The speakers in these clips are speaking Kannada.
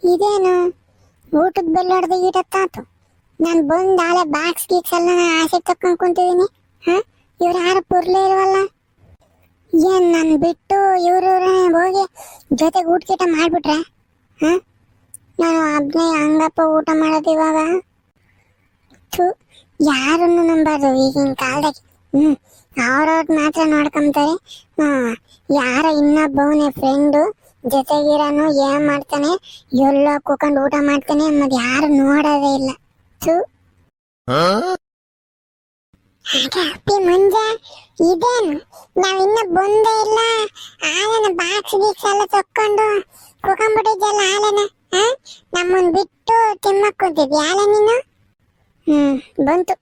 ಇದೇನು ಊಟದ ಬೆಲ್ಲ ಹೊಡೆದು ಈಟತ್ತಾತು. ನಾನು ಬಂದು ಆಲೆ ಬಾಕ್ಸ್ ಗೀಕ್ಸ್ ಎಲ್ಲ ಆಸೆ ತಕ್ಕೊಂಡು ಕುಂತಿದ್ದೀನಿ. ಇವ್ರು ಯಾರು ಪುರ್ಲೇ ಇಲ್ವಲ್ಲ. ಏನ್ ನಾನು ಬಿಟ್ಟು ಇವ್ರ ಹೋಗಿ ಜೊತೆಗೆ ಊಟ ಗೀಟ ಮಾಡ್ಬಿಟ್ರೆ ನಾನು ಒಬ್ಬನೇ ಹಂಗಪ್ಪ ಊಟ ಮಾಡೋದು ಇವಾಗ. ಯಾರನ್ನು ನಂಬಾರ್ದು ಈಗಿನ ಕಾಲದಾಗ. ಅವ್ರವ್ರ ಮಾತ್ರ ನೋಡ್ಕೊಂತಾರೆ. ಯಾರ ಇನ್ನೊಬ್ಬವನೇ ಫ್ರೆಂಡು ಜೊತೆಗಿರೋನು ಏನ್ ಮಾಡ್ತಾನೆ, ಎಲ್ಲ ಕೂಕೊಂಡು ಊಟ ಮಾಡ್ತಾನೆ ಅನ್ನೋದು ಯಾರು ನೋಡೋದೇ ಇಲ್ಲ. ಅಪ್ಪಿ ಮಂಜ, ಇದೇನು ನಾವಿನ್ನ ಬಂದೇ ಇಲ್ಲ, ಆಲೆನ ಬಾಕ್ಸ್ ಗೀಕ್ಸ್ ಎಲ್ಲ ತಕ್ಕೊಂಡು ಕುಕೊಂಡ್ಬಿಟ್ಟಿದ್ಯಲ್ಲ ಆಲೆನ. ನಮ್ಮನ್ ಬಿಟ್ಟು ತಿಮ್ಮಕ್ ಕೂತಿದ್ಯ ಆಲೆ ನೀನು. ಬಂತು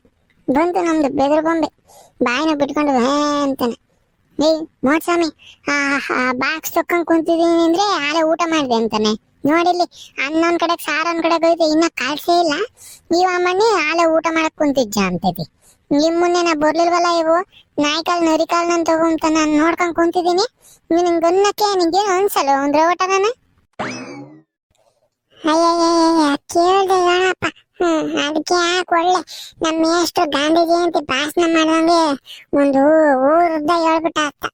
ಬಂತು ನಮ್ದು ಬೆದರ್ ಬೊಂಬೆ, ಬಾಯಿನ ಬಿಟ್ಕೊಂಡು ಅಂತಾನೆ. ಏಯ್ ಮೋಟ್ಸ್ವಾಮಿ, ಬಾಕ್ಸ್ ತಕ್ಕೊಂಡ್ ಕುಂತಿದೀನಿ ಅಂದ್ರೆ ಆಲೆ ಊಟ ಮಾಡಿದೆ ಅಂತಾನೆ. ನೋಡಿಲ್ಲಿ ಅನ್ನೊಂದ್ ಕಡೆ ಸಾರೊಂದ್ ಕಡೆ ಹೋಯ್ತು, ಇನ್ನ ಕಾಲ್ಸೇ ಇಲ್ಲ. ನೀವ್ ಅಮ್ಮಣ್ಣಿ ಆಲೆ ಊಟ ಮಾಡಕ್ ಕುಂತಿದ್ಜ ಅಂತೈತಿ. ನಿಮ್ ಮುಂದೆ ನಾ ಬರ್ಲಿಲ್ವಲ್ಲ, ಇವು ನಾಯಿಕಾಲ್ ನರಿಕಾಲ್ ನನ್ ತಗೊಂತ ನಾನು ನೋಡ್ಕೊಂಡ್ ಕುಂತಿದೀನಿ. ನಿನ್ ಗನ್ನಕ್ಕೆ ನಿಂಗೇನು ಅನ್ಸಲ್ಲ ಒಂದ್ ರೋಟನ? ಅಯ್ಯಯ್ಯ ಕೇಳ್ದೆ ಗಣಪ್ಪ. ಅದಕ್ಕೆ ಯಾಕೆ ಒಳ್ಳೆ ನಮ್ಮ ಎಷ್ಟು ಗಾಂಧಿ ಜಯಂತಿ ಭಾಷಣ ಮಾಡ್ದಂಗೆ ಒಂದು ಊರ್ದ ಹೇಳ್ಬಿಟ್ಟ ಅತ್ತ.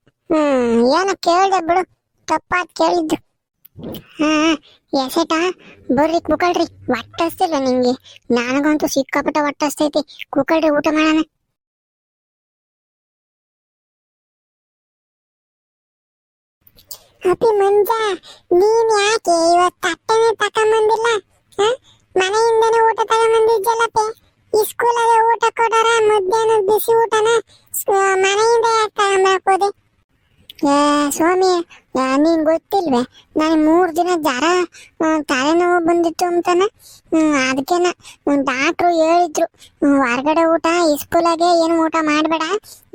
ಏನೋ ಕೇಳ್ದೆ ಬಿಡು, ತಪ್ಪಾತ್ ಕೇಳಿದ್ದು. ಎಸೆಟ ಬರ್ರಿ ಕುಕಳ್ರಿ, ಹೊಟ್ಟಸ್ತಿಲ್ಲ ನಿಂಗೆ. ನನಗಂತೂ ಸಿಕ್ಕಾಪಟ್ಟ ಹೊಟ್ಟಸ್ತೈತಿ. ಕುಕಳ್ರಿ, ಊಟ ಮಾಡೋಣ. ಅಪ್ಪಿ ಮಂಜ, ನೀನ್ ಯಾಕೆ ಇವತ್ತು ತಟ್ಟೆನೆ ತಕೊಂಬಂದಿಲ್ಲ? ಮನೆಯಿಂದನೇ ಊಟ ತಗೊಂಬಂದಿದ್ದಲ್ಲಪ್ಪಿ. ಈ ಸ್ಕೂಲಲ್ಲಿ ಊಟ ಕೊಡಾರ ಮಧ್ಯಾಹ್ನ ಬಿಸಿ ಊಟನ ಮನೆಯಿಂದ ಯಾಕೆ ತಗೊಂಬರ್ಕೋದೆ? ಸ್ವಾಮಿ, ನೀನ್ ಗೊತ್ತಿಲ್ವೇ, ನಾನು 3 ದಿನ ಜ್ವರ ತಲೆನೋವು ಬಂದಿತ್ತು ಅಂತಾನ. ಅದಕ್ಕೇನ ಡಾಕ್ಟ್ರು ಹೇಳಿದ್ರು, ಹೊರಗಡೆ ಊಟ ಈ ಸ್ಕೂಲಾಗೆ ಏನು ಊಟ ಮಾಡಬೇಡ,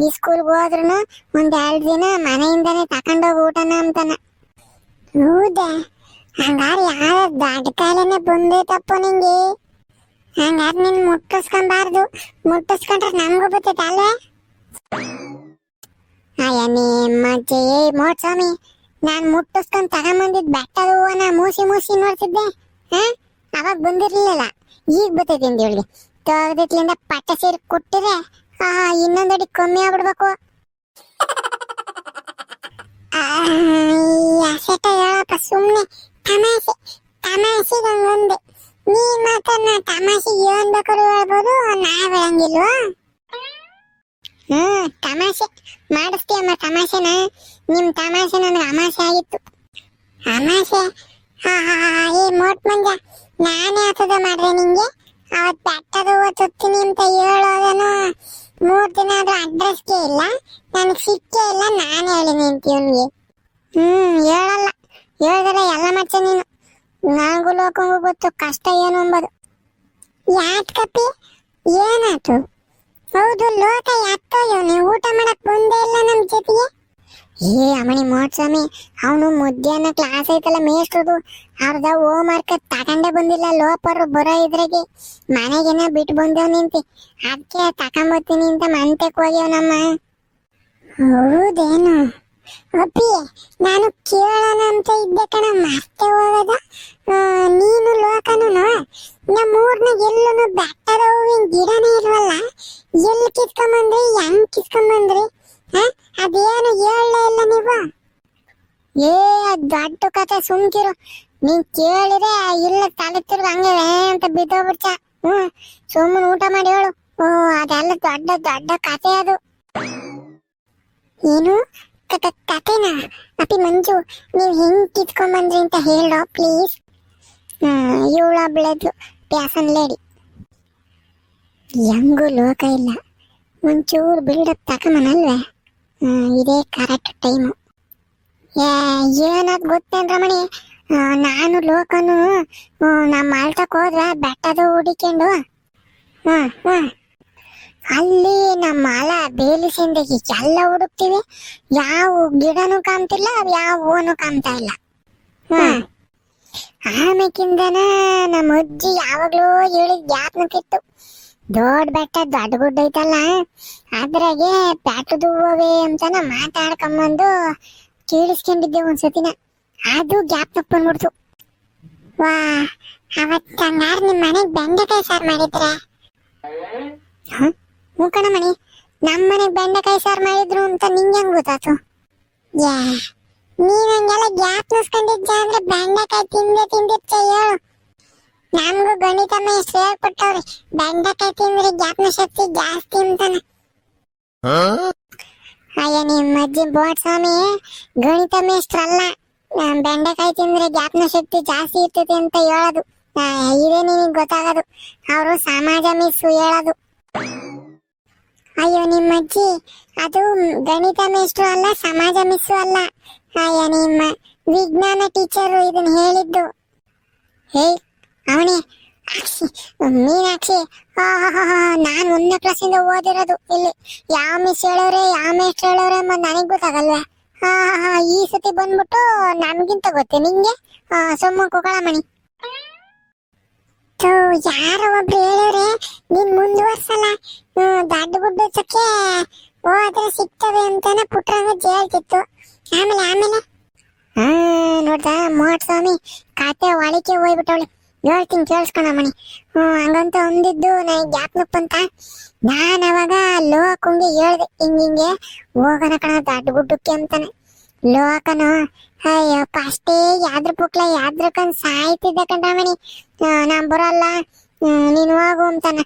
ಈ ಸ್ಕೂಲ್ಗೆ ಹೋದ್ರೂ 1-2 ದಿನ ಮನೆಯಿಂದನೇ ತಕೊಂಡೋಗಿ ಊಟನ ಅಂತಾನ. ಹೌದಾ? ಹಂಗಾರೆ ಯಾವ ದೊಡ್ಡ ಕಾಯಿಲೆನೆ ಬಂದೈತಪ್ಪ ನಿಂಗೆ. ಹಂಗಾರೆ ನೀನ್ ಮುಟ್ಟಿಸ್ಕೊಂಬಾರ್ದು, ಮುಟ್ಟಿಸ್ಕೊಂಡ್ರೆ ನಮಗೂ ಬರ್ತೈತೆ ಅಲ್ವೇ? ಅಯ್ಯನೇ ಮಜ್ಜೆ, ಮೋಟ್ಸ್ವಾಮಿ, ನಾನ್ ಮುಟ್ಟಿಸ್ಕೊಂಡ್ ತಗೊಂಬಂದಿದ್ ಬೆಟ್ಟದ ಹೂವನ ಮೂಸಿ ನೋಡ್ತಿದ್ದೆ. ಅವಾಗ ಬಂದಿರ್ಲಿಲ್ಲ, ಈಗ ಬರ್ತೈತಿ ಇವಳಿಗೆ. ತಗದಿತ್ಲಿಂದ ಪಟ್ಟ ಸೇರಿ ಕೊಟ್ಟಿದ್ರೆ ಇನ್ನೊಂದಡಿ ಕಮ್ಮಿ ಆಗ್ಬಿಡ್ಬೇಕು. ಸೆಟ ಹೇಳಪ್ಪ, ಸುಮ್ನೆ ತಮಾಷೆಗೊಂದೆ. ನೀನ್ ಮಾತ್ರ ನಾ ತಮಾಷೆಗೆ ಏನ್ ಬೇಕಾದ್ರು ಹೇಳ್ಬೋದು, ನಾವ್ ಹೇಳಂಗಿಲ್ವಾ? ತಮಾಷೆ ಮಾಡಿಸ್ತೀಯಮ್ಮ ತಮಾಷೆನ. ನಿಮ್ ತಮಾಷೆ ನನಗೆ ಅಮಾಸೆ ಆಗಿತ್ತು. ಅಮಾಸೆ? ಏ ಮೋಟ್ ಮಂಜ, ನಾನೇ ಆತದ ಮಾಡ್ದೆ ನಿಂಗೆ. ಅವತ್ ಬೆಟ್ಟದ ಹೂವ ತತ್ತೀನಿ ಅಂತ ಹೇಳೋದನು 3 ದಿನ ಆದ್ರೂ ಅಡ್ರೆಸ್ಗೆ ಇಲ್ಲ, ನನಗ್ ಸಿಕ್ಕೇ ಇಲ್ಲ. ನಾನು ಹೇಳಿನಿ ಅಂತ ಇವನ್ಗೆ. ಹೇಳಲ್ಲ, ಹೇಳಿದ್ರೆ ಎಲ್ಲ ಮಾಡ್ಸ ನೀನು. ನನಗೂ ಲೋಕಂಗೂ ಗೊತ್ತು ಕಷ್ಟ ಏನು ಅಂಬೋದು. ಯಾಕೆ ಕಪ್ಪಿ, ಏನಾಯ್ತು? ಹೌದು, ಲೋಕ ಯಾಕ್ತೋಯ್ಯೋ, ನೀವು ಊಟ ಮಾಡಕ್ ಬಂದೇ ಇಲ್ಲ ನಮ್ ಜೊತೆಗೆ. ಏ ಅಮ್ಮಣಿ ಮೋಟ್ಸ್ವಾಮಿ, ಅವನು ಮಧ್ಯಾಹ್ನ ಕ್ಲಾಸ್ ಐತಲ್ಲ ಮೇಷ್ಟ್ರದು, ಅವ್ರದ ಹೋಮ್ ವರ್ಕ್ ತಗೊಂಡೇ ಬಂದಿಲ್ಲ. ಲೋಪರು ಬರೋ ಇದ್ರಾಗೆ ಮನೆಗೇನ ಬಿಟ್ಟು ಬಂದವ್ ನಿಂತಿ, ಅದಕ್ಕೆ ತಕೊಂಬರ್ತೀನಿ ಅಂತ ಮಂತಕ್ಕೆ ಹೋಗ್ಯವನಮ್ಮ. ಹೌದೇನು ಅಪ್ಪಿ? ನಾನು ಕೇಳೋಣ ಅಂತ ಇದ್ದೆ ಕಣ, ಮತ್ತೆ ಹೋಗದ. ನೀನು ಲೋಕನು ನಮ್ಮೂರ್ನಾಗ ಎಲ್ಲೂ ಬೆಟ್ಟದ ಹೂವಿನ ಗಿಡನೇ ಇಲ್ವಲ್ಲ, ಎಲ್ಲಿ ಕಿತ್ಕೊಂಬಂದ್ರಿ, ಹೆಂಗ್ ಕಿತ್ಕೊಂಬಂದ್ರಿ? ಅದೇನು ಹೇಳಲೇ ಇಲ್ಲ ನೀವು. ದೊಡ್ಡ ಕತೆ, ಸುಮ್ಕಿರು. ನೀನ್ ಕೇಳಿದ್ರೆ ಇಲ್ಲ ತಲೆ ತಿರ್ಗ ಹಂಗೆ ಅಂತ ಬಿದ್ದೋಗ್ಬಿಡ್ಚ. ಸುಮ್ಮನೆ ಊಟ ಮಾಡಿ ಹೇಳು. ಅದೆಲ್ಲ ದೊಡ್ಡ ಕತೆ ಅದು. ಏನು ಕತೆನಾ? ಅಪ್ಪಿ ಮಂಜು, ನೀವ್ ಹೆಂಗ್ ಕಿತ್ಕೊಂಬಂದ್ರಿ ಅಂತ ಹೇಳೋ ಪ್ಲೀಸ್. ಇವಳ ಬೆಳೆದ್ಲು ಪ್ಯಾಸನ್ ಲೇಡಿ. ಹೆಂಗೂ ಲೋಕ ಇಲ್ಲ, ಒಂಚೂರು ಬಿಲ್ಡಪ್ ತಕೊಂಬನಲ್ವೇ? ಇದೇ ಕರೆಕ್ಟ್ ಟೈಮು. ಏನಾದ್ ಗೊತ್ತೇನ್ ರಮಣಿ, ನಾನು ಲೋಕನು ನಮ್ಮ ಆಳ್ತಕ್ ಹೋದ್ರ ಬೆಟ್ಟದ ಹುಡಿಕೊಂಡು ಅಲ್ಲಿ ನಮ್ಮ ಮಲ ಬೇಲಿಸಿಂದಗಿ ಎಲ್ಲ ಹುಡುಕ್ತಿವಿ, ಯಾವ ಗಿಡನೂ ಕಾಣ್ತಿಲ್ಲ, ಯಾವ ಹೂವನು ಕಾಣ್ತಾ ಇಲ್ಲ. ಆಮೇಕಿಂದನ ನಮ್ಮ ಅಜ್ಜಿ ಯಾವಾಗ್ಲೂ ಹೇಳಿದ್ ಜ್ಞಾಪನಕ್ಕಿತ್ತು, ದೊಡ್ಡ ಬೆಟ್ಟ ದೊಡ್ಡ ಗುಡ್ಡ ಐತಲ್ಲ, ಅದ್ರಾಗೆ ಬೆಟ್ಟದ ಹೂವೇ ಅಂತಾನ ಮಾತಾಡ್ಕೊಂಬಂದು ಕೇಳಿಸ್ಕೊಂಡಿದ್ದೆ ಒಂದ್ಸತಿನ. ಅದು ಜ್ಞಾಪನಕ್ಕೆ ಬಂದ್ಬಿಡ್ತು. ವಾ, ಅವತ್ತು ಹಂಗಾರೆ ನಿಮ್ಮ ಮನೆಗೆ ಬೆಂಡೆಕಾಯಿ ಸಾರು ಮಾಡಿದ್ರೆ? ಹ್ಞೂ ಕಣಮಣಿ, ನಮ್ಮ ಮನೆಗೆ ಬೆಂಡೆಕಾಯಿ ಸಾರು ಮಾಡಿದ್ರು ಅಂತ ನಿಂಗೆ ಹೆಂಗ್ ಗೊತ್ತಾತು? ಯಾ, ನೀನ್ ಹಂಗೆಲ್ಲ ಗ್ಯಾಪ್ ನುಸ್ಕೊಂಡಿದ್ದ ಅಂದ್ರೆ ಬೆಂಡೆಕಾಯಿ ತಿಂದಿರ್ತ ಹೇಳು. ನಮ್ಗೂ ಗಣಿತ ಮೇಷ್ಟ್ರು ಹೇಳ್ಕೊಟ್ಟವ್ರಿ, ಬೆಂಡೆಕಾಯಿ ತಿಂದ್ರೆ ಜ್ಞಾಪನ ಶಕ್ತಿ ಜಾಸ್ತಿ ಅಂತಾನೆ. ಅಯ್ಯ ನಿಮ್ಮ ಅಜ್ಜಿ ಬೋಟ್ ಸ್ವಾಮಿ ಗಣಿತ ಮೇಷ್ಟ್ರಲ್ಲ, ಬೆಂಡೆಕಾಯಿ ತಿಂದ್ರೆ ಜ್ಞಾಪನ ಶಕ್ತಿ ಜಾಸ್ತಿ ಇರ್ತದೆ ಅಂತ ಹೇಳೋದು. ಇದೇ ನಿನಗೆ ಗೊತ್ತಾಗೋದು, ಅವರು ಸಮಾಜ ಮಿಸ್ಸು ಹೇಳೋದು. ಅಯ್ಯೋ ನಿಮ್ಮ ಅಜ್ಜಿ ಅದು ಗಣಿತ ಮೇಷ್ಟ್ರು ಅಲ್ಲ, ಸಮಾಜ ಮಿಸ್ಸು ಅಲ್ಲ. ಅಯ್ಯ ನಿಮ್ಮ ವಿಜ್ಞಾನ ಟೀಚರು ಇದನ್ನ ಹೇಳಿದ್ದು. ಹೇ ಅವನೇ ಮೀನಾಕ್ಷಿ, ನಾನು 1ನೇ ಕ್ಲಾಸಿಂದ ಓದಿರೋದು ಇಲ್ಲಿ. ಯಾವ ಮಿಸ್ ಹೇಳೋರೆ ಯಾವ ಮೇಷ್ಟ್ರು ಹೇಳೋರೆ ಎಂಬುದು ನನಗೆ ಗೊತ್ತಾಗಲ್ವಾ? ಈ ಸತಿ ಬಂದ್ಬಿಟ್ಟು ನಮ್ಗಿಂತ ಗೊತ್ತೇ ನಿಂಗೆ? ಸೊಮ್ಮ ಕುಕಳಮಣಿ. ಯಾರೋ ಒಬ್ರು ಹೇಳೋರೆ ನೀನ್ ಮುಂದುವರ್ಸಲ್ಲ, ದಡ್ಡ ಗುಡ್ಡಕ್ಕೆ ಹೋದ್ರೆ ಸಿಗ್ತವೆ ಅಂತಾನೆ ಪುಟ್ರಂಗ ಹೇಳ್ತಿತ್ತು. ಆಮೇಲೆ ನೋಡ್ದ ಮೋಟ್ ಸ್ವಾಮಿ ಕಾತೆ ಒಳಕ್ಕೆ ಹೋಗ್ಬಿಟ್ಟವಳಿ. ಹೇಳ್ತೀನಿ ಕೇಳಿಸ್ಕೊಣಮಣಿ. ಹಂಗಂತ ಅಂದಿದ್ದು ನನಗೆ ಜ್ಞಾಪನಕ್ಕೆ ಬಂತ. ನಾನು ಅವಾಗ ಲೋಕಂಗೆ ಹೇಳ್ದೆ, ಹಿಂಗೆ ಹೋಗೋಣ ಕಣ ದಡ್ಡ ಗುಡ್ಡಕ್ಕೆ ಅಂತಾನೆ. ಲೋಕನು ಅಯ್ಯಪ್ಪ ಅಷ್ಟೇ ಯಾದ್ರ ಪುಕ್ಲ ಯಾದ್ರಕಂದ್ ಸಾಯ್ತಿದ್ದ ಕಂಡ್ರಮಣಿ. ನಾನ್ ಬರಲ್ಲ ನೀನು ಹೋಗು ಅಂತಾನ.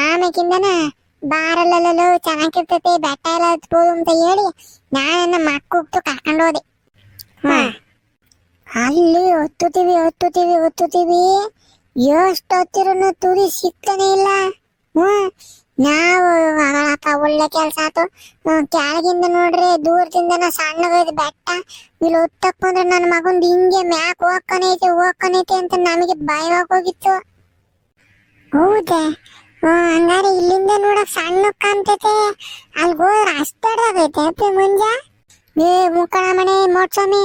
ಆಮೇಕಿಂದನ ಬಾರಲ್ಲೂ ಚೆನ್ನಾಗಿರ್ತೈತೆ ಬೆಟ್ಟ ಎಲ್ಲ ಹತ್ಬೋದು ಅಂತ ಹೇಳಿ ನಾನು ಮಕ್ಕಳು ಕರ್ಕೊಂಡು ಹೋದೆ. ಅಲ್ಲಿ ಹೊತ್ತುತ್ತೀವಿ ಎಷ್ಟು ಹೊತ್ತಿರೋನು ತುದಿ ಸಿಗ್ತಾನೆ ಇಲ್ಲ. ನಾವು ಒಳ್ಳೆ ಕೆಲ್ಸ ಆತು. ಕೆಳಗಿಂದ ನೋಡ್ರಿ ದೂರದಿಂದ ಸಣ್ಣಗೈದು ಬೆಟ್ಟ, ಇಲ್ಲಿ ಹೊತ್ತಕ್ ಬಂದ್ರೆ ನನ್ನ ಮಗಂದು ಹಿಂಗೆ ಮ್ಯಾಕ್ ಹೋಗ್ಕನೈತೆ ಅಂತ ನಮಗೆ ಭಯವಾಗಿ ಹೋಗಿತ್ತು. ಹೌದಾ? ಹಂಗಾರೆ ಇಲ್ಲಿಂದ ನೋಡಕ್ ಸಣ್ಣ ಕಾಣ್ತೈತೆ, ಅಲ್ಲಿ ಹೋದ್ರೆ ಅಷ್ಟಾಡಾಗೈತೆ ಅಪ್ಪಿ ಮುಂಜ. ಮುಕ್ಕಳ ಮನೆ ಮೋಟ್ಸ್ವಾಮಿ,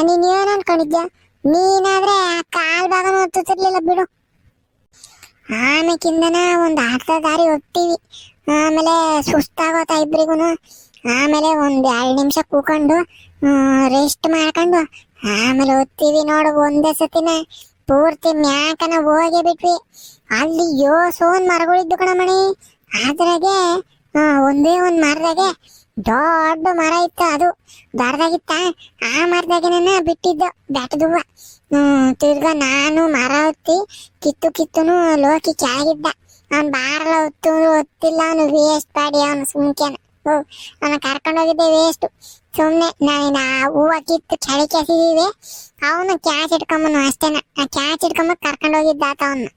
ನೀನ್ ಏನ್ ಅನ್ಕೊಂಡಿದ್ಯ? ನೀನಾದ್ರೆ ಕಾಲ್ ಭಾಗನೂ ಹೊತ್ತುತ್ತಿರ್ಲಿಲ್ಲ ಬಿಡು. ಆಮೇಕಿಂದನ ಒಂದ್ ಅರ್ಧ ದಾರಿ ಹೋಗ್ತೀವಿ, ಆಮೇಲೆ ಸುಸ್ತಾಗೋತ ಇಬ್ರಿಗೂನು. ಆಮೇಲೆ ಒಂದ್ 2 ನಿಮಿಷ ಕೂಕೊಂಡು ರೆಸ್ಟ್ ಮಾಡ್ಕೊಂಡು ಆಮೇಲೆ ಹೋಗ್ತೀವಿ ನೋಡು. ಒಂದೇ ಸತಿನ ಪೂರ್ತಿ ಮ್ಯಾಕನ ಹೋಗೇ ಬಿಟ್ವಿ. ಅಲ್ಲಿ ಸೋನ್ ಮರಗಳಿದ್ದು ಕಣಮಣಿ. ಅದ್ರಾಗೆ ಒಂದೇ ಒಂದ್ ಮರದಾಗೆ ದೊಡ್ಡ ಮರ ಇತ್ತು, ಅದು ದೊಡ್ಡದಾಗಿತ್ತ. ಆ ಮರದಾಗೇನ ಬಿಟ್ಟಿದ್ದು ಬೆಟ್ಟದುವ. ತಿರ್ಗಾ ನಾನು ಮರ ಹೊತ್ತಿ ಕಿತ್ತುನು ಲೋಕಿ ಕೆಳಗಿದ್ದ. ಅವ್ನು ಬಾರಲ್ಲ ಹೊತ್ತಿಲ್ಲ, ಅವನು ವೇಸ್ಟ್ ಪಾಡಿ, ಅವನು ಸುಮ್ಕೆನ. ಅವನ ಕರ್ಕೊಂಡೋಗಿದ್ದೆ ವೇಸ್ಟ್. ಸುಮ್ನೆ ನಾನು ಹೂವ ಕಿತ್ತು ಕೆಳಗೆ ಎಸಿದೀವಿ, ಅವನು ಕ್ಯಾಚ್ ಇಟ್ಕೊಂಬನು ಅಷ್ಟೇನ. ಆ ಕ್ಯಾಚ್ ಇಟ್ಕೊಂಬ ಕರ್ಕೊಂಡೋಗಿದ್ದಾತ ಅವನ್ನ.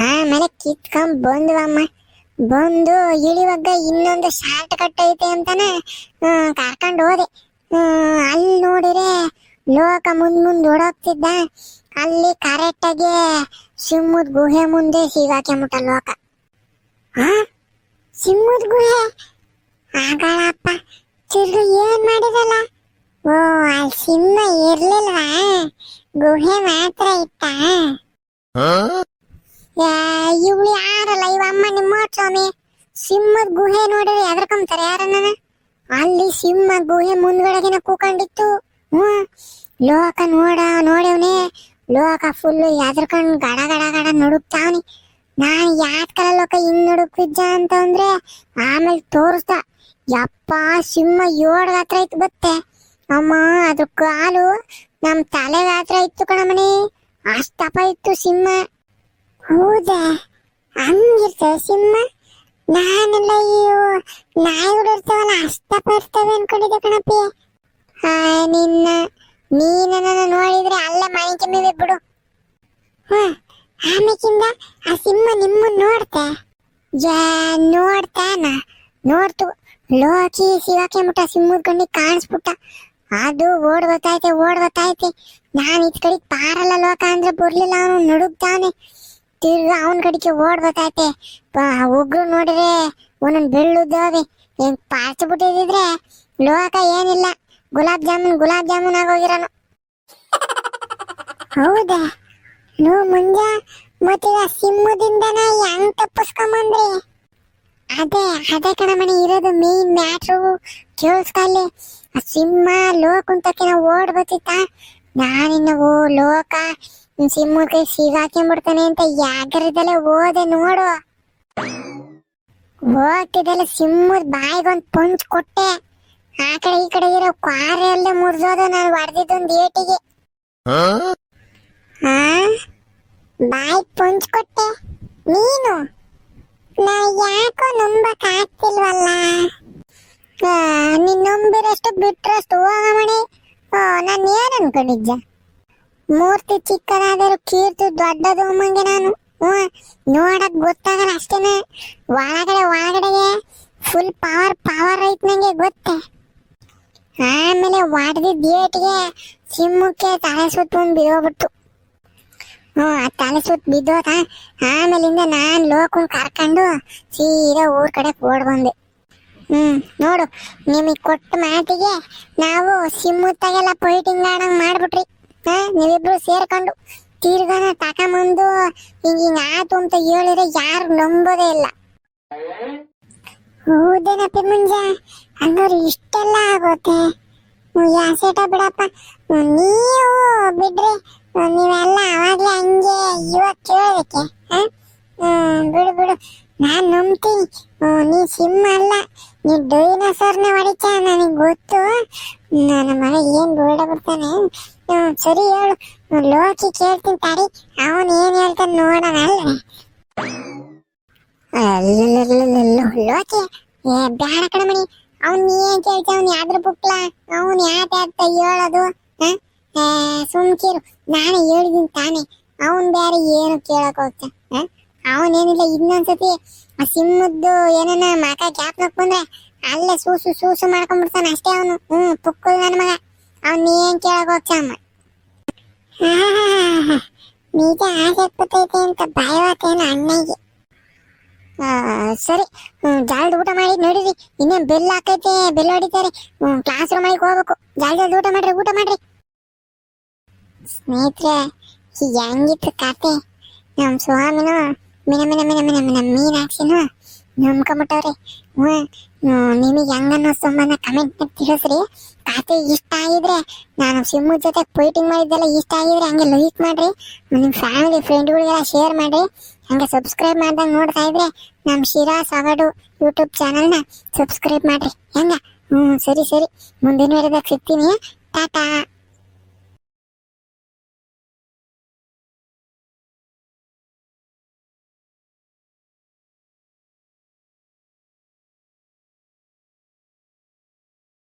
ಆಮೇಲೆ ಕಿತ್ಕೊಂಡ್ ಬಂದ್ವಮ್ಮ. ಬಂದು ಇಳಿವಾಗ ಇನ್ನೊಂದು ಶಾರ್ಟ್ ಕಟ್ ಐತೆ ಅಂತಾನೆ ಕರ್ಕೊಂಡು ಹೋದೆ. ಅಲ್ಲಿ ನೋಡಿದ್ರೆ ಲೋಕ ಮುಂದ್ ಓಡೋಗ್ತಿದ್ದ. ಅಲ್ಲಿ ಕರೆಕ್ಟಾಗಿ ಸಿಂಹದ ಗುಹೆ ಮುಂದೆ ಸಿಗಾಕೆಂಬಿಟ್ಟ ಲೋಕ. ಸಿಂಹದ ಗುಹೆ ಆಗಳಪ್ಪ, ತಿರ್ಗ ಏನ್ ಮಾಡಿದಲ್ಲ? ಓ, ಅಲ್ಲಿ ಸಿಂಹ ಇರ್ಲಿಲ್ವಾ? ಗುಹೆ ಮಾತ್ರ ಇತ್ತ. ಇವಳು ಯಾರಲ್ಲ ಇವಮ್ಮ ನಿಮ್ಮ ಸ್ವಾಮಿ. ಸಿಂಹದ ಗುಹೆ ನೋಡಿದ್ರೆ ಎದ್ರಕೊಂತಾರೆ ಯಾರನ್ನ? ಅಲ್ಲಿ ಸಿಂಹ ಗುಹೆ ಮುಂದ್ಗಡೆಗಿನ ಕೂಕೊಂಡಿತ್ತು. ಲೋಕ ನೋಡವನೇ. ಲೋಕ ಫುಲ್ಲು ಎದ್ರಕೊಂಡ್ ಗಡ ನುಡುಕ್ತಾವನಿ. ನಾನು ಯಾತ್ಕಲ ಲೋಕ ಹಿಂಗ್ ನುಡುಕ್ತಿದ್ದ ಅಂತ ಅಂದ್ರೆ ಆಮೇಲೆ ತೋರಿಸ್ದ. ಯಪ್ಪ, ಸಿಂಹ 7 ಗಾತ್ರ ಇತ್ತು ಬತ್ತೆ. ಅಮ್ಮ, ಅದ್ರ ಕಾಲು ನಮ್ ತಲೆ ಗಾತ್ರ ಇತ್ತು ಕಣಮಣಿ, ಅಷ್ಟಪ್ಪ ಇತ್ತು ಸಿಂಹ. ಹೌದಾ? ಹಂಗಿರ್ತವೆ ಸಿಂಹ? ನಾನೆಲ್ಲ ನಾಯಿಗಳು ಇರ್ತಾವಲ್ಲ ಅಷ್ಟಪ್ಪ ಇರ್ತವೆ ಅನ್ಕೊಂಡಿದ್ದೆ ಕಣಪ್ಪಿ. ನೀನನ್ನ ನೋಡಿದ್ರೆ ಅಲ್ಲೇ ಮನೆ ಕೆಮ್ಮಿವೆ ಬಿಡು. ಆಮೇಕಿಂದ ಆ ಸಿಂಹ ನಿಮ್ಮನ್ನ ನೋಡ್ತು. ಲೋಕಿ ಸಿಗಾಕೆಂಬಿಟ್ಟ, ಸಿಂಹದ ಕಣ್ಣಿಗೆ ಕಾಣಿಸ್ಬಿಟ್ಟ. ಅದು ಓಡ್ ಬರ್ತೈತೆ. ನಾನು ಇದ್ ಕಡೆಗೆ ಪಾರಲ್ಲ ಲೋಕ ಅಂದ್ರೆ ಬರ್ಲಿಲ್ಲ, ಅವನು ನುಡುಗ್ತಾನೆ. ತಿರ್ಗಾ ಅವನ ಕಡೆಗೆ ಓಡ್ ಬರ್ತೈತೆ. ಉಗ್ರು ನೋಡಿದ್ರೆ ಒಂದೊಂದು ಬೆಳ್ಳುದ್ದವೆ. ಹೆಂಗ್ ಪಾರ್ಚ್ ಬಿಟ್ಟಿದ್ರೆ ಲೋಕ ಏನಿಲ್ಲ, ಗುಲಾಬ್ ಜಾಮೂನ್ ಆಗೋಗಿರೋನು. ಹೌದಾ? ಮುಂಜ ಮತ್ತೆ ಸಿಂಹದಿಂದನ ಹೆಂಗ್ ತಪ್ಪಿಸ್ಕೊಂಬಂದ್ರಿ? ಅದೇ ಕಣಮಣಿ ಇರೋದು ಮೇನ್ ಮ್ಯಾಟ್ರು. ಕೇಳಿಸ್ಕೊಳ್ಳಿ, ಆ ಸಿಂಹ ಲೋಕ ಅಂತಕಿನ ಓಡ್ ಬರ್ತಿತ್ತ. ನಾನಿನ್ನ ಲೋಕ ಸಿಮ್ಮು ಕೈ ಸಿಗಾಕೊಂಡ್ಬಿಡ್ತಾನೆ ಅಂತ ಯಾಗರದಲ್ಲೇ ಹೋದೆ ನೋಡು. ಹೋಗ್ತಿದ್ದಲ್ಲ ಸಿಮ್ಮದ್ ಬಾಯಿಗೊಂದ್ ಪಂಚ್ ಕೊಟ್ಟೆ. ಆ ಕಡೆ ಈ ಕಡೆ ಇರೋ ಕಾರ್ ಎಲ್ಲ ಮುರಿದೋದು ನಾನು ಹೊಡೆದಿದ್ದೊಂದು ಏಟಿಗೆ. ಬಾಯಿ ಪಂಚ್ ಕೊಟ್ಟೆ ನೀನು. ನಾ ಯಾಕೋ ನಂಬಕ್ ಆಗ್ತಿಲ್ವಲ್ಲ. ನೀನ್ ನಂಬಿರಷ್ಟು ಬಿಟ್ರಷ್ಟು ಹೋಗಮಣಿ. ನಾನು ಏನ್ ಅನ್ಕೊಂಡಿದ್ದ? ಮೂರ್ತಿ ಚಿಕ್ಕದಾದರೂ ಕೀರ್ತಿ ದೊಡ್ಡದು ಮಂಗೆ ನಾನು. ನೋಡಕ್ ಗೊತ್ತಾಗಲ್ಲ ಅಷ್ಟೇನೆ. ಒಳಗಡೆಗೆ ಫುಲ್ ಪವರ್ ಐತ್ ನಂಗೆ ಗೊತ್ತೆ. ಆಮೇಲೆ ಹೊಡೆದಿದ್ದ ಏಟಿಗೆ ಸಿಮ್ಮಕ್ಕೆ ತಲೆ ಸುತ್ತ ಒಂದು ಬಿದ್ದೋಗ್ಬಿಟ್ಟು. ಆ ತಲೆ ಸುತ್ತ ಬಿದ್ದೋತ. ಆಮೇಲಿಂದ ನಾನ್ ಲೋಕನ್ ಕರ್ಕೊಂಡು ಸೀದಾ ಊರ್ ಕಡೆ ಓಡ್ ಬಂದೆ. ನೋಡು, ನಿಮಗ್ ಕೊಟ್ಟ ಮಾತಿಗೆ ನಾವು ಸಿಮ್ಮುತ್ತಾಗೆಲ್ಲ ಫೈಟಿಂಗ್ ಆಡಂಗ್ ಮಾಡ್ಬಿಟ್ರಿ. ನೀವಿಬ್ರು ಸೇರ್ಕೊಂಡು ತಿರ್ಗಾನ ತಕೊಂಬಂದು ಹಿಂಗ ಆತು ಅಂತ ಹೇಳಿದ್ರೆ ಯಾರು ನಂಬೋದೇ ಇಲ್ಲ. ಹೌದೇನಪ್ಪ ಮುಂಜ, ಹಂಗಾರೆ ಇಷ್ಟೆಲ್ಲ ಆಗೋತೆ. ಯಾಸೇಟ ಬಿಡಪ್ಪ. ನೀವು ಬಿಡ್ರಿ, ನೀವೆಲ್ಲ ಅವಾಗ್ಲೇ ಹಂಗೆ ಇವಾಗ ಕೇಳೋದಕ್ಕೆ. ಬಿಡು, ನಾನ್ ನಂಬ್ತೀನಿ. ನೀ ಸಿಮ್ಮ ಅಲ್ಲ, ನೀ ಡೈನೋಸಾರ್ನ ಹೊಡಿತ ನನಗೆ ಗೊತ್ತು. ನನ್ನ ಮಗ ಏನ್ ಬೋಲ್ಡ ಬರ್ತಾನೆ. ಸರಿ ಹೇಳು, ಲೋಕಿ ಕೇಳ್ತೀನಿ ತಡಿ, ಅವನ್ ಏನ್ ಹೇಳ್ತಾನೆ ನೋಡೋಣ ಅಲ್ಲ. ಲೋಕಿ ಬ್ಯಾಡ ಕಣಮಣಿ, ಅವ್ನ್ ಏನ್ ಕೇಳ್ತ, ಅವ್ನ್ ಯಾವ್ದ್ರ ಬುಕ್ಲ, ಅವ್ನ್ ಯಾತ ಹೇಳೋದು. ಸುಮ್ಕಿರು, ನಾನೇ ಹೇಳಿದೀನಿ ತಾನೆ. ಅವನ್ ಬೇರೆ ಏನು ಕೇಳಕ್ ಹೋಗ್ತ. ಅವನೇನಿಲ್ಲ, ಇನ್ನೊಂದ್ಸತಿ ಆ ಸಿಮ್ಮದ್ದು ಏನನ ಮಕ ಗ್ಯಾಪ್ನಕ್ ಬಂದ್ರೆ ಅಲ್ಲೇ ಸೂಸು ಮಾಡ್ಕೊಂಡ್ಬಿಡ್ತಾನ ಅಷ್ಟೇ ಅವನು. ಪುಕ್ಕಲ್ ನನ್ನ ಮಗ. ಅವನ್ ಏನ್ ಕೇಳಕ್ ಹೋಗ್ತ ಅಮ್ಮ. ನಿಜ ಆಸೆ ಕೂತೈತೆ ಅಂತ ಭಯವಾತೇನ ಅಣ್ಣಗೆ. ಸರಿ, ಜಲ್ದಿ ಊಟ ಮಾಡಿ ನೋಡಿರಿ. ಇನ್ನೇನ್ ಬೆಲ್ ಹಾಕೈತೆ, ಬೆಲ್ ಹೊಡಿತಾರೆ. ಕ್ಲಾಸ್ ರೂಮ್ ಆಗಿ ಹೋಗ್ಬೇಕು. ಜಲ್ದಿ ಊಟ ಮಾಡ್ರಿ. ಸ್ನೇಹಿತರೆ, ಹೆಂಗಿತ್ತು ಕತೆ. ನಮ್ ಸ್ವಾಮಿನೂ ಮೀನಾಕ್ಷಿನೂ ನಂಬ್ಕೊಂಬಿಟ್ಟವ್ರಿ. ನಿಮಗೆ ಹೆಂಗನ್ನೋ ಸಂಬಂಧ ಕಮೆಂಟ್ ತಿಳಿಸ್ರಿ. ಕತೆ ಇಷ್ಟ ಆಗಿದ್ರೆ, ನಾನು ಸಿಮ್ಮು ಜೊತೆ ಫೈಟಿಂಗ್ ಮಾಡಿದ್ದೆಲ್ಲ ಇಷ್ಟ ಆಗಿದ್ರೆ ಹಂಗೆ ಲೈಕ್ ಮಾಡ್ರಿ. ನಿಮ್ಮ ಫ್ಯಾಮಿಲಿ ಫ್ರೆಂಡ್ಗಳಿಗೆಲ್ಲ ಶೇರ್ ಮಾಡ್ರಿ. ಹಂಗೆ ಸಬ್ಸ್ಕ್ರೈಬ್ ಮಾಡ್ದಂಗೆ ನೋಡ್ತಾ ಇದ್ರೆ ನಮ್ಮ ಶಿರಾ ಸಗಡು ಯೂಟ್ಯೂಬ್ ಚಾನಲ್ನ ಸಬ್ಸ್ಕ್ರೈಬ್ ಮಾಡ್ರಿ. ಹೆಂಗ? ಸರಿ, ಮುಂದಿನ ವಿಡಿಯೋದಾಗ ಸಿಗ್ತೀನಿ. ಟಾಟಾ.